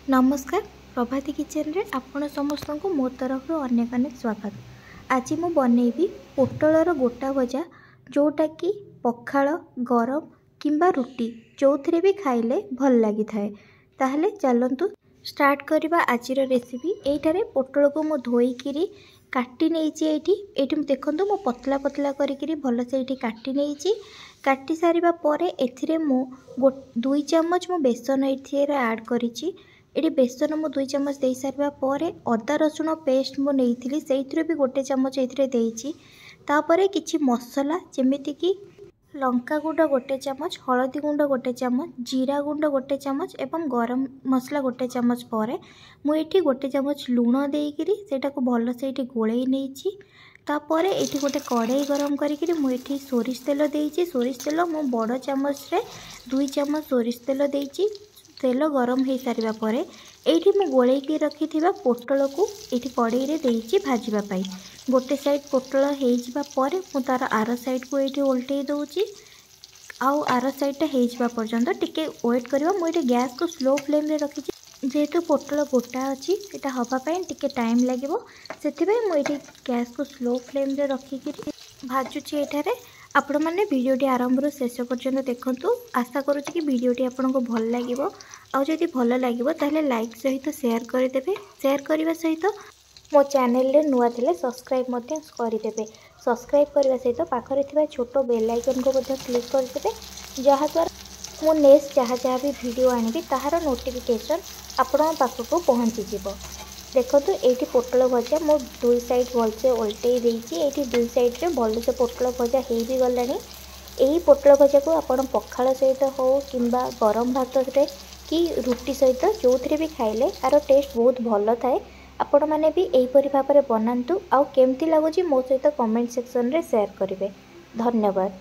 नमस्कार प्रभाती किचन रे आपण समस्त को मो तरफ अनेक अनेक स्वागत। आज मु बनैबी पोटलर गोटा भजा जोटा कि पखाल गरम किंबा रुटी जो थे भी खाइले भल लगी थाए। ताहले चलंतु स्टार्ट करबा आजिर रेसिपी। एठारे पोटल को मु धोईकी काटी नहीं देखो मो पतला पतला करी भल से काटी नहीं। काटी सारिबा परे एथिरे मु 2 चम्मच मु बेसन ऐड करिछि। ये बेसन मु 2 चम्मच दे सारिबा परे अदा रसुण पेस्ट मु नैथिली सेइथिरे भी 1 चम्मच एथिरे देइछि। तापरे किछि मसला जेमिति कि लंका गुंड 1 चम्मच, हलदी गुंड 1 चम्मच, जीरा गुंड 1 चम्मच एवं गरम मसला 1 चम्मच परे मु एठी 1 चम्मच लूण देइकिरी सेटा को भल से एठी गोळेई नेइछि। तापरे एठी गोटे कढ़ाई गरम करिकिरी मु एठी सोरिष तेल देइछि। सोरिष तेल मु बड़ चम्मच रे 2 चम्मच सोरिष तेल देइछि। तेल गरम हो सारा पर ये मुझे गोलैकी रखी पोटल को ये कड़े में भाजवा पाई। गोटे साइड पोटल हो तार आर साइड को ये ओल्टे दूसरी आउ आर साइडटा हो पर्यंत टिके वेट कर। मुझे गैस को स्लो फ्लेम रे रखी जेहेतु पोटल गोटा अच्छी यहाँ हाँपाई टिके टाइम लगे से मुझे गैस को स्लो फ्लेम रे रखिक भाजुची। एठारे आपण मैंने भिडटी आरंभ शेष पर्यंत देखूँ। आशा करुँच कि भिडटी आपन को भल लगे। आदि भल लगे ताहले लाइक सहित शेयर करदे। शेयर करने सहित मो चैनल रे नुआ थिले सब्सक्राइब करदे। सब्सक्राइब करने सहित पाखरे थिबा छोटो बेल आइकन को क्लिक करदे जहाँद्वारा मो नेक्स्ट जहाँ जहाँ भी वीडियो आनिबी ताहार नोटिफिकेशन आपण पाखक पहुँची जिवो। देखो ये पोटल भजा मो 2 साइड भलसे ओल्टे देइछि। 2 साइड रे भलसे पोटल भजा हो भी गलानी। यही पोटल भजा को आपण पखाल सहित हो किंबा गरम भात रे कि रुटी सहित जो थे भी खाइले यार टेस्ट बहुत भल थाए। आपण मैंने भी यहीपरि भाव में बनातु। आउ केमती लगुच मो सहित कमेंट सेक्शन रे शेयर करेंगे। धन्यवाद।